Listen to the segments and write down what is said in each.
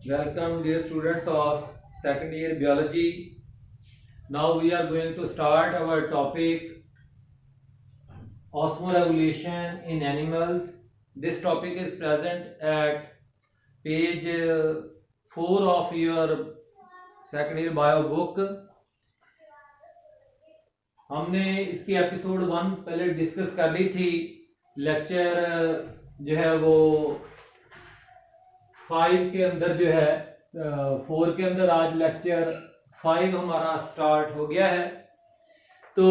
Welcome, dear students of second year biology. Now we are going to start our topic osmoregulation in animals. This topic is present at page 4 of your second year bio book. हमने इसकी episode 1 पहले discuss कर ली थी. Lecture जो है वो 5 के अंदर जो है 4 के अंदर आज लेक्चर 5 हमारा स्टार्ट हो गया है. तो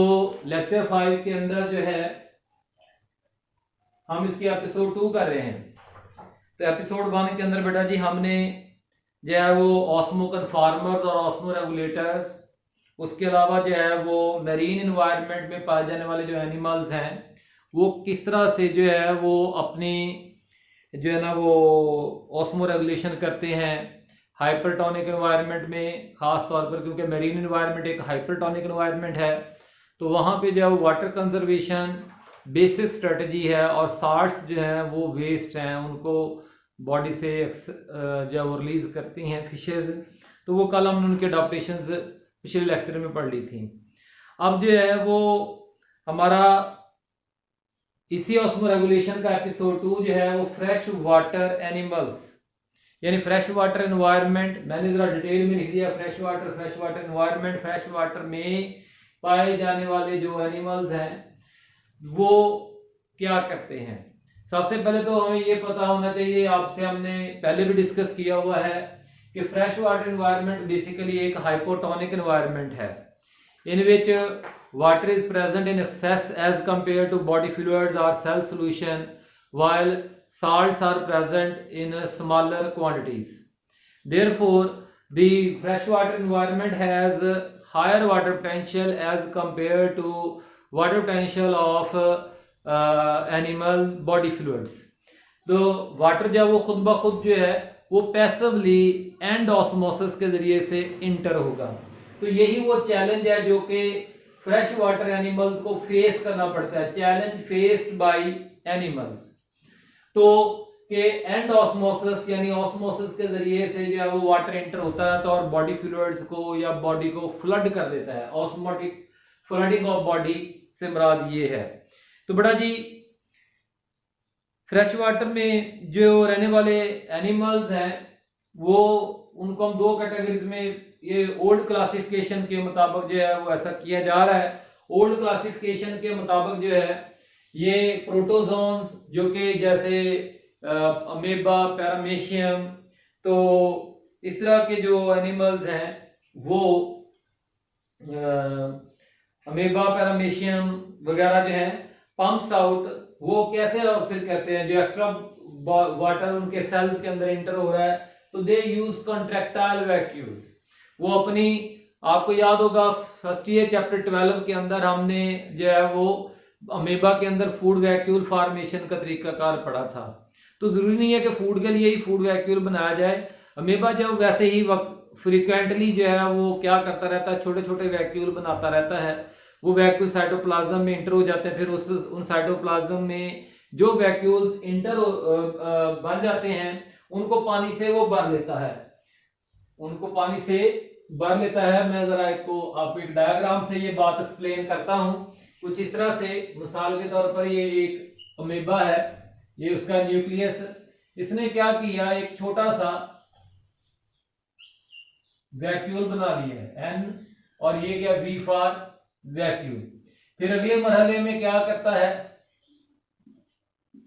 लेक्चर 5 के अंदर जो है हम इसकी एपिसोड 2 कर रहे हैं. तो एपिसोड 1 के अंदर बेटा जी हमने जो है वो ऑस्मो कन्फॉर्मर्स और ऑस्मो रेगुलेटर्स, उसके अलावा जो है वो मैरीन इन्वायरमेंट में पाए जाने वाले जो एनिमल्स हैं वो किस तरह से जो है वो अपनी जो है ना वो ऑस्मो रेगुलेशन करते हैं हाइपरटोनिक इन्वायरमेंट में, ख़ास तौर पर क्योंकि मैरीन इन्वायरमेंट एक हाइपरटोनिक इन्वायरमेंट है. तो वहाँ पे जो है वाटर कंजर्वेशन बेसिक स्ट्रेटजी है और साल्ट्स जो हैं वो वेस्ट हैं, उनको बॉडी से जो है वो रिलीज़ करती हैं फिशेज़. तो वो कल हमने उनके अडॉप्टेशंस पिछले लेक्चर में पढ़ ली थी. अब जो है वो हमारा इसी ऑस्मो रेगुलेशन का एपिसोड 2 जो है वो फ्रेश वाटर एनिमल्स यानी फ्रेश वाटर एनवायरनमेंट. मैंने ज़रा डिटेल में लिख दिया fresh water environment. Fresh water में पाए जाने वाले जो एनिमल्स हैं वो क्या करते हैं. सबसे पहले तो हमें ये पता होना चाहिए, आपसे हमने पहले भी डिस्कस किया हुआ है कि फ्रेश वाटर एनवायरनमेंट बेसिकली एक हाइपोटोनिक एनवायरनमेंट है इन विच water is present in excess as compared to body fluids or cell solution, while salts are present in smaller quantities. Therefore, the freshwater environment has higher water potential as compared to water potential of animal body fluids. तो water जब वो खुद ब खुद जो है वो passively and osmosis के जरिए से इंटर होगा. तो यही वो चैलेंज है जो कि फ्रेश वाटर एनिमल्स को फेस करना पड़ता है. Challenge faced by animals. तो कि एंड ऑस्मोसिस यानी ऑस्मोसिस के जरिए से जो है वो वाटर एंटर होता है तो और बॉडी फ्लूइड्स को या बॉडी को फ्लड कर देता है. ऑस्मोटिक फ्लडिंग ऑफ बॉडी से मुराद ये है. तो बड़ा जी फ्रेश वाटर में जो रहने वाले एनिमल्स हैं वो उनको हम 2 कैटेगरीज में ये ओल्ड क्लासिफिकेशन के मुताबिक जो है वो ऐसा किया जा रहा है. ओल्ड क्लासिफिकेशन के मुताबिक जो है ये प्रोटोजोन्स जो कि जैसे अमेबा, पैरामेशियम, तो इस तरह के जो एनिमल्स हैं वो अमेबा, पैरामेशियम वगैरह जो है पंप्स आउट. वो कैसे फिर करते हैं जो एक्स्ट्रा वाटर उनके सेल्स के अंदर इंटर हो रहा है तो दे यूज कॉन्ट्रैक्टाइल वैक्यूल्स. वो अपनी, आपको याद होगा फर्स्ट ईयर चैप्टर 12 के अंदर हमने जो है वो अमेबा के अंदर फूड वैक्यूल फॉर्मेशन का तरीकाकार पढ़ा था. तो जरूरी नहीं है कि फूड के लिए ही फूड वैक्यूल बनाया जाए. अमेबा जो वैसे ही फ्रिक्वेंटली जो है वो क्या करता रहता है, छोटे छोटे वैक्यूल बनाता रहता है. वो वैक्यूल साइटोप्लाज्म में इंटर हो जाते हैं. फिर उन साइटोप्लाज्म में जो वैक्यूल्स इंटर बन जाते हैं उनको पानी से वो भर लेता है. मैं जरा आपको एक डायग्राम से ये बात एक्सप्लेन करता हूं. कुछ इस तरह से मिसाल के तौर पर ये एक अमीबा है, ये उसका न्यूक्लियस. इसने क्या किया, एक छोटा सा वैक्यूल बना लिया है एन, और ये क्या वी फॉर वैक्यूल. फिर अगले मरहले में क्या करता है,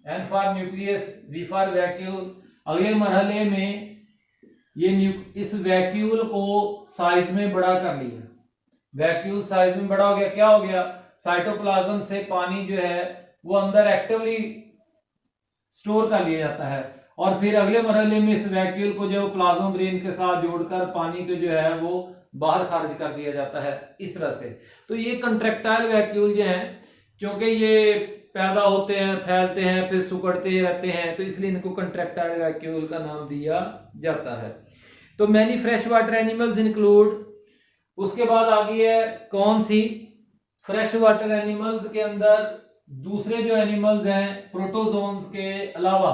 N for nucleus, V for vacuole. अगले मरहले में ये इस वैक्यूल को साइज में बड़ा कर लिया. वैक्यूल साइज में बड़ा हो गया. क्या हो गया, साइटोप्लाज्म से पानी जो है वो अंदर एक्टिवली स्टोर कर लिया जाता है और फिर अगले मरहले में इस वैक्यूल को जो प्लाज्मा ब्रेन के साथ जोड़कर पानी को जो है वो बाहर खारिज कर दिया जाता है इस तरह से. तो ये कंट्रैक्टाइल वैक्यूल जो हैं क्योंकि ये पैदा होते हैं, फैलते हैं, फिर सुकड़ते रहते हैं, तो इसलिए इनको कंट्रैक्टाइल वैक्यूल का नाम दिया जाता है. तो many fresh water animals include. उसके बाद आ गई है कौन सी, फ्रेश वाटर एनिमल्स के अंदर दूसरे जो एनिमल्स हैं प्रोटोजोन्स के अलावा,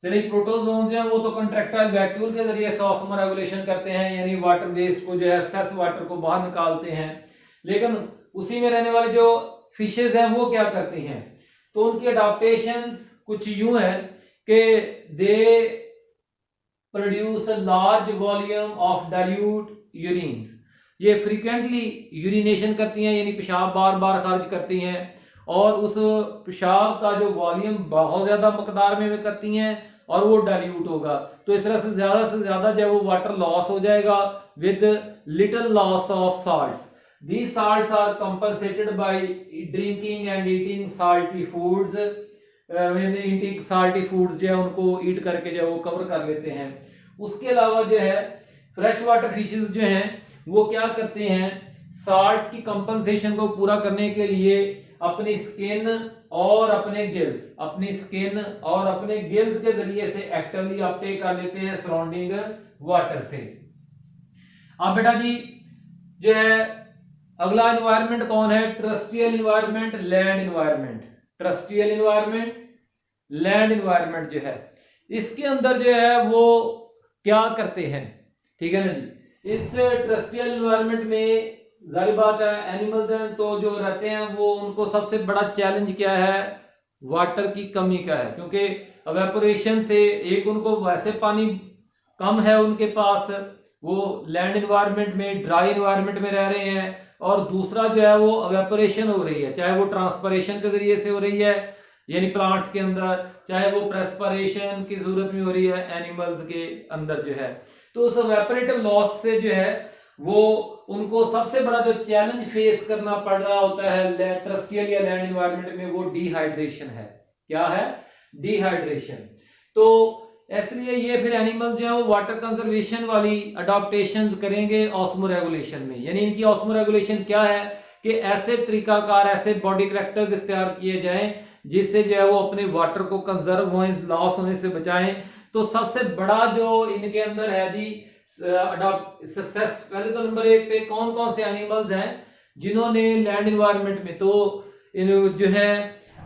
चलिए प्रोटोजोन जो है वो तो कंट्रैक्टाइल वैक्यूल के जरिए से ऑस्मो रेगुलेशन करते हैं, यानी वाटर वेस्ट को जो है एक्सेस वाटर को बाहर निकालते हैं। लेकिन उसी में रहने वाले जो फिशेज हैं वो क्या करती हैं, तो उनकी अडाप्टेशंस कुछ यूं है कि they produce a large volume of dilute urines, ये फ्रीक्वेंटली यूरिनेशन करती हैं, यानी पेशाब बार बार खारिज करती हैं, और उस पेशाब का जो वॉल्यूम बहुत ज्यादा मकदार में वे करती हैं और वो डाइल्यूट होगा। तो इस तरह से ज्यादा जब वो वाटर लॉस हो जाएगा with little loss of salts. These salts are compensated by drinking and eating salty foods. Eating salty foods जो है उनको ईट करके जो है वो कवर कर लेते हैं। उसके अलावा जो है फ्रेश वाटर फिशेस जो हैं वो क्या करते हैं, साल्ट्स की कंपनसेशन को पूरा करने के लिए अपनी स्किन और अपने गिल्स के जरिए से एक्टिवली अपटेक कर लेते हैं सराउंडिंग वाटर से। अब बेटा जी जो है अगला एनवायरनमेंट कौन है, terrestrial environment, land environment. Terrestrial environment, land environment जो है इसके अंदर जो है वो क्या करते हैं, ठीक है ना जी। इस ट्रस्टियल एनवायरनमेंट में जाहिर बात है एनिमल्स हैं तो जो रहते हैं वो उनको सबसे बड़ा चैलेंज क्या है, वाटर की कमी का है, क्योंकि एवेपोरेशन से एक उनको वैसे पानी कम है उनके पास, वो लैंड एनवायरनमेंट में ड्राई एनवायरनमेंट में रह रहे हैं, और दूसरा जो है वो एवेपोरेशन हो रही है, चाहे वो ट्रांसपरेशन के जरिए से हो रही है यानी प्लांट्स के अंदर, चाहे वो प्रेस्परेशन की सूरत में हो रही है एनिमल्स के अंदर जो है। तो उस एवेपोरेटिव लॉस से जो है वो उनको सबसे बड़ा जो चैलेंज फेस करना पड़ रहा होता है ट्रस्टियल या लैंड एनवायरनमेंट में, वो डिहाइड्रेशन है। क्या है, डिहाइड्रेशन। तो इसलिए ये फिर एनिमल्स जो है वो वाटर कंजर्वेशन वाली अडॉप्टेशंस करेंगे ऑस्मो रेगुलेशन में। यानी इनकी ऑस्मो रेगुलेशन क्या है कि ऐसे तरीकाकार, ऐसे बॉडी करैक्टर्स इख्तियार किए जाएं जिससे जो है वो अपने वाटर को कंजर्व होने, लॉस होने से बचाएं। तो सबसे बड़ा जो इनके अंदर है जी अडॉप्ट सक्सेस, पहले तो नंबर 1 पे कौन कौन से एनिमल्स हैं जिन्होंने लैंड एनवायरनमेंट में, तो जो है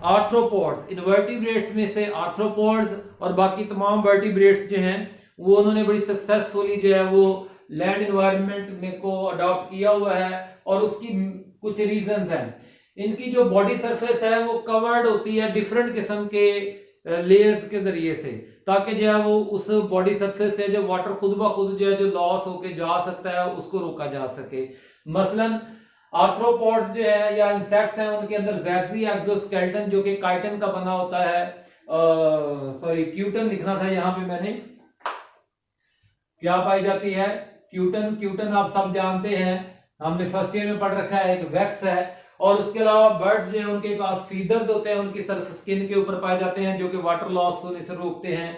आर्थ्रोपोड्स, इनवर्टिब्रेट्स में से आर्थ्रोपोड्स और बाकी तमाम वर्टिब्रेट्स जो हैं वो उन्होंने बड़ी सक्सेसफुली जो है वो लैंड एनवायरनमेंट में को अडॉप्ट किया हुआ है। और उसकी कुछ रीजंस हैं, इनकी जो बॉडी सरफेस है वो कवर्ड होती है डिफरेंट किस्म के लेयर्स के जरिए से, ताकि जो है वो उस बॉडी सरफेस से जो वाटर खुद ब खुद जो है जो लॉस होके जा सकता है उसको रोका जा सके। मसलन आर्थ्रोपोड्स जो है या इंसेक्ट्स हैं उनके अंदर वैक्सी एक्सोस्केलेटन जो कि काइटन का बना होता है, सॉरी क्यूटन लिखना था यहाँ पे मैंने, क्या पाई जाती है, क्यूटन। क्यूटन आप सब जानते हैं, हमने फर्स्ट ईयर में पढ़ रखा है, एक वैक्स है। और उसके अलावा बर्ड्स जो है उनके पास फीदर्स होते हैं उनकी सर्फ स्किन के ऊपर पाए जाते हैं जो कि वाटर लॉस होने से रोकते हैं।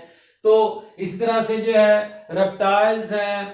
तो इस तरह से जो है रेप्टाइल्स हैं,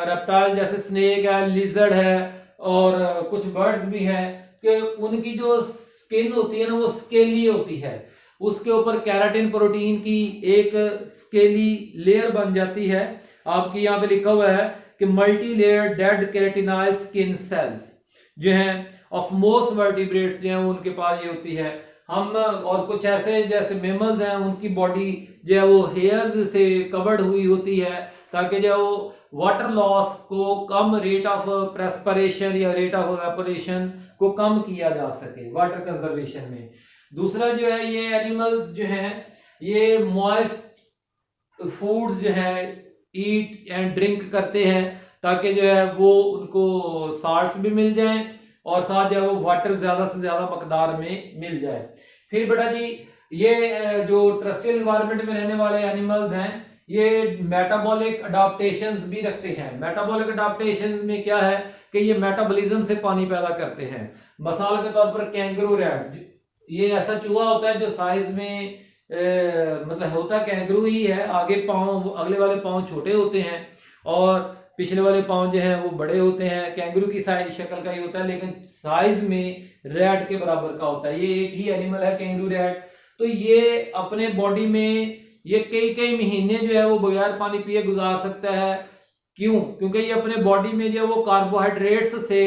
रेप्टाइल जैसे स्नेक है, लिजर्ड है, और कुछ बर्ड्स भी हैं कि उनकी जो स्किन होती है ना वो स्केली होती है, उसके ऊपर कैराटिन प्रोटीन की एक स्केली लेयर बन जाती है। आपकी यहाँ पे लिखा हुआ है कि multi layer dead keratinize skin cells जो हैं ऑफ मोस्ट वर्टिब्रेट्स जो है उनके पास ये होती है। हम और कुछ ऐसे जैसे मेमल्स हैं उनकी बॉडी जो है वो हेयर्स से कवर्ड हुई होती है ताकि जो वो वाटर लॉस को कम, रेट ऑफ प्रेस्परेशन या रेट ऑफ एवेपोरेशन को कम किया जा सके वाटर कंजर्वेशन में। दूसरा जो है ये एनिमल्स जो हैं ये मॉइस्ट फूड्स जो है ईट एंड ड्रिंक करते हैं ताकि जो है वो उनको साल्ट्स भी मिल जाएं और साथ जो है वो वाटर ज्यादा से ज्यादा मकदार में मिल जाए। फिर बेटा जी ये जो ट्रस्टियल एनवायरनमेंट में रहने वाले एनिमल्स हैं ये मेटाबॉलिक अडाप्टेशंस भी रखते हैं। मेटाबॉलिक अडाप्टेशंस में क्या है कि ये मेटाबॉलिज्म से पानी पैदा करते हैं। मिसाल के तौर पर कैंगरू रैट, ये ऐसा चूहा होता है जो साइज में मतलब होता कैंगरू ही है, आगे पाँव, अगले वाले पाँव छोटे होते हैं और पिछले वाले पाँव जो है वो बड़े होते हैं। कैंगरू की साइज शक्ल का ही होता है लेकिन साइज में रैट के बराबर का होता है। ये एक ही एनिमल है कैंगरू रैट। तो ये अपने बॉडी में ये कई कई महीने जो है वो बगैर पानी पिए गुजार सकता है। क्यों? क्योंकि ये अपने बॉडी में जो है वो कार्बोहाइड्रेट्स से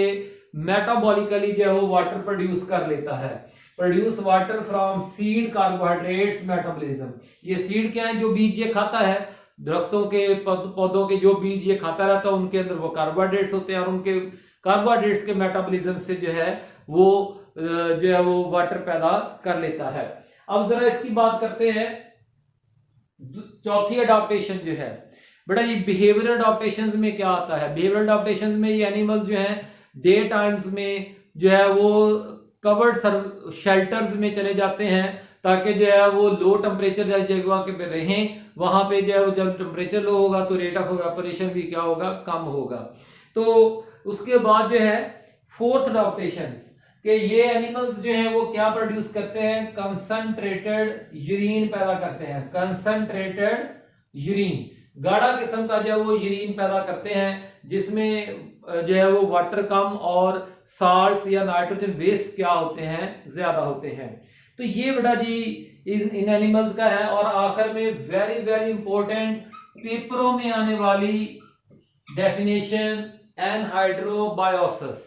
मेटाबॉलिकली जो है वो वाटर प्रोड्यूस कर लेता है। Produce water from seed carbohydrates metabolism. ये सीड क्या है, जो बीज ये खाता है, दरख्तों के पौधों के जो बीज ये खाता रहता है उनके अंदर वो कार्बोहाइड्रेट्स होते हैं और उनके कार्बोहाइड्रेट्स के मेटाबॉलिज्म से जो है वो वाटर पैदा कर लेता है। अब जरा इसकी बात करते हैं चौथी अडॉप्टेशन जो है बेटा, ये बिहेवियरल अडॉप्टेशंस में क्या आता है। बिहेवियरल अडॉप्टेशंस में ये एनिमल्स जो है डे टाइम्स में जो है वो कवर्ड शेल्टर्स में चले जाते हैं ताकि जो है वो लो टेम्परेचर जगह के पे रहें, वहां पे जो है वो जब टेम्परेचर लो होगा तो रेट ऑफ इवेपोरेशन भी क्या होगा, कम होगा। तो उसके बाद जो है फोर्थ अडॉप्टेशंस कि ये एनिमल्स जो हैं वो क्या प्रोड्यूस करते हैं, कंसंट्रेटेड यूरिन पैदा करते हैं। कंसंट्रेटेड यूरिन, गाढ़ा किस्म का जो है वो यूरिन पैदा करते हैं जिसमें जो है वो वाटर कम और साल्ट्स या नाइट्रोजन वेस्ट क्या होते हैं, ज्यादा होते हैं। तो ये बेटा जी इन एनिमल्स का है। और आखिर में वेरी वेरी इंपॉर्टेंट पेपरों में आने वाली definition anhydrobiosis,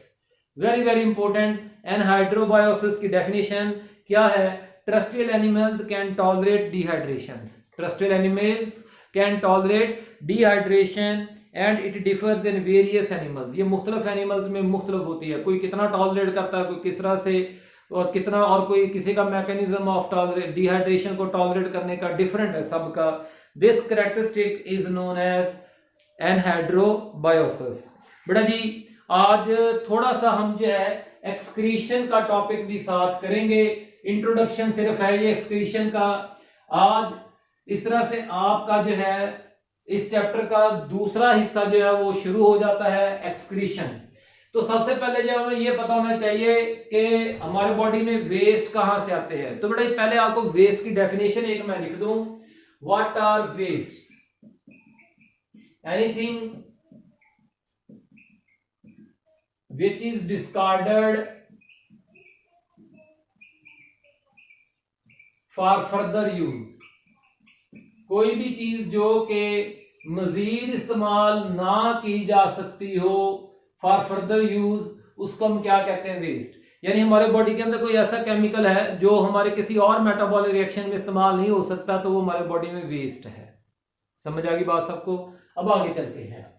very very important. Anhydrobiosis की डेफिनेशन क्या है, terrestrial animals can tolerate dehydration. Terrestrial animals can tolerate dehydration and it differs in various animals. ये मुख्तलिफ एनिमल्स में मुख्तलिफ होती है, कोई कितना टॉलरेट करता है, कोई किस तरह से और कितना, और कोई किसी का मैकेनिज्म ऑफ टॉलरेट डिहाइड्रेशन को टॉलरेट करने का डिफरेंट है सबका। This characteristic is known as anhydrobiosis. बेटा जी आज थोड़ा सा हम जो है एक्सक्रीशन का टॉपिक भी साथ करेंगे। इंट्रोडक्शन सिर्फ है ये एक्सक्रीशन का। आज इस तरह से आपका जो है इस चैप्टर का दूसरा हिस्सा जो है वो शुरू हो जाता है, एक्सक्रीशन। तो सबसे पहले जो हमें ये पता होना चाहिए कि हमारे बॉडी में वेस्ट कहां से आते हैं। तो बेटा पहले आपको वेस्ट की डेफिनेशन एक मैं लिख दूं, what are waste, anything which is discarded for further use। कोई भी चीज जो कि मजीद इस्तेमाल ना की जा सकती हो फॉर फर्दर यूज, उसको हम क्या कहते हैं, वेस्ट। यानी हमारे बॉडी के अंदर कोई ऐसा केमिकल है जो हमारे किसी और मेटाबॉलिक रिएक्शन में इस्तेमाल नहीं हो सकता, तो वो हमारे बॉडी में वेस्ट है। समझ आ गई बात सबको। अब आगे चलते हैं।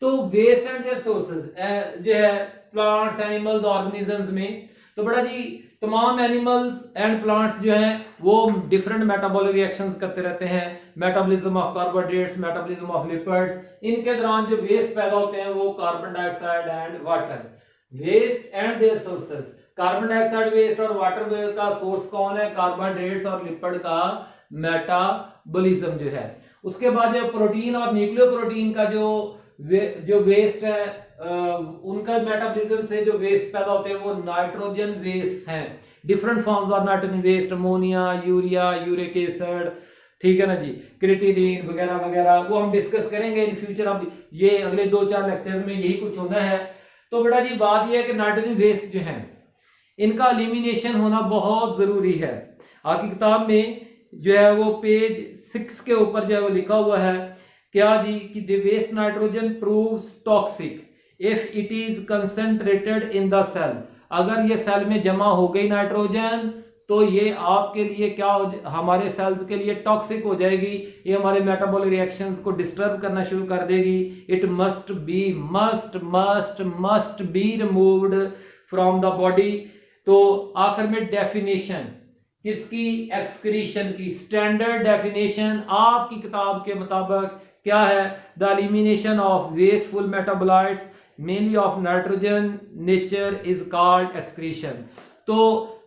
तो वेस्ट एंड देयर सोर्सेज जो है प्लांट्स, एनिमल्स, ऑर्गेनिजम्स में, तो बड़ा जी तमाम एनिमल्स एंड प्लांट्स जो हैं वो डिफरेंट मेटाबॉलिक रिएक्शंस करते रहते हैं। Metabolism of carbohydrates, metabolism of lipids, इनके दौरान जो वेस्ट पैदा होते हैं वो carbon dioxide and water. Waste and their sources, carbon dioxide waste और वाटर वेस्ट का सोर्स कौन है, कार्बोहाइड्रेट्स और लिपिड का मेटाबॉलिज्म जो है। उसके बाद जो प्रोटीन और न्यूक्लियोप्रोटीन का जो वेस्ट है उनका मेटाबॉलिज्म से जो वेस्ट पैदा होते हैं वो नाइट्रोजन वेस्ट हैं। Different forms of nitrogen waste, ammonia, urea, uric acid, ठीक है ना जी, क्रिएटिनिन वगैरह वगैरह, वो हम डिस्कस करेंगे इन फ्यूचर। अब ये अगले 2-4 लेक्चर्स में यही कुछ होना है। तो बेटा जी बात ये है कि नाइट्रोजन वेस्ट जो है इनका एलिमिनेशन होना बहुत जरूरी है। आपकी किताब में जो है वो पेज 6 के ऊपर जो है वो लिखा हुआ है क्या जी कि the waste nitrogen proves toxic if it is concentrated in the cell. अगर ये सेल में जमा हो गई नाइट्रोजन तो ये आपके लिए क्या हमारे सेल्स के लिए टॉक्सिक हो जाएगी, ये हमारे मेटाबॉलिक रिएक्शंस को डिस्टर्ब करना शुरू कर देगी। It must be removed from the body. तो आखिर में डेफिनेशन किसकी, एक्सक्रीशन की। स्टैंडर्ड डेफिनेशन आपकी किताब के मुताबिक क्या है, the elimination of wasteful metabolites mainly of nitrogen nature is called excretion. तो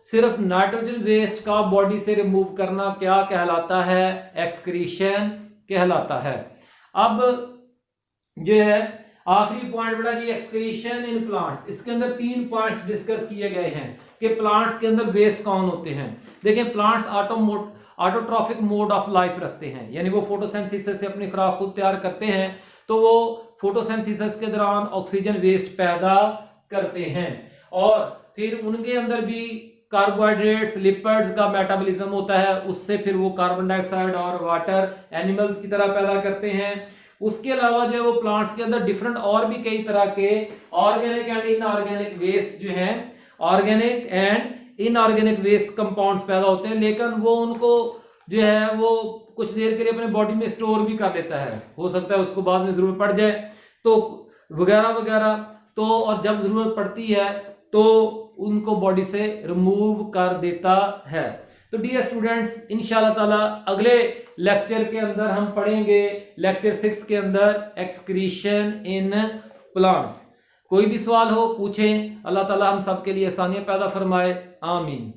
सिर्फ नाइट्रोजन वेस्ट का बॉडी से रिमूव करना क्या कहलाता है, एक्सक्रीशन कहलाता है। अब जो है आखिरी पॉइंट बेटा जी एक्सक्रीशन इन प्लांट्स। इसके अंदर 3 पॉइंट्स डिस्कस किए गए हैं कि प्लांट्स के अंदर वेस्ट कौन होते हैं। देखें plants autotrophic mode of life रखते हैं, यानी वो फोटोसिंथेसिस से अपनी खुराक खुद तैयार करते हैं। तो वो फोटोसिंथेसिस के दौरान ऑक्सीजन वेस्ट पैदा करते हैं और फिर उनके अंदर भी कार्बोहाइड्रेट्स, लिपिड्स का मेटाबॉलिज्म होता है, उससे फिर वो कार्बन डाइऑक्साइड और वाटर एनिमल्स की तरह पैदा करते हैं। उसके अलावा जो वो प्लांट्स के अंदर डिफरेंट और भी कई तरह के ऑर्गेनिक एंड इनऑर्गेनिक वेस्ट जो हैं, organic and inorganic waste compounds पैदा होते हैं, लेकिन वो उनको जो है वो कुछ देर के लिए अपने बॉडी में स्टोर भी कर लेता है, हो सकता है उसको बाद में जरूरत पड़ जाए तो वगैरह वगैरह। तो और जब जरूरत पड़ती है तो उनको बॉडी से रिमूव कर देता है। तो डियर स्टूडेंट्स, इंशाल्लाह ताला अगले लेक्चर के अंदर हम पढ़ेंगे लेक्चर 6 के अंदर एक्सक्रीशन इन प्लांट्स। कोई भी सवाल हो पूछें। अल्लाह ताला हम सब के लिए आसानियां पैदा फरमाए। आमीन।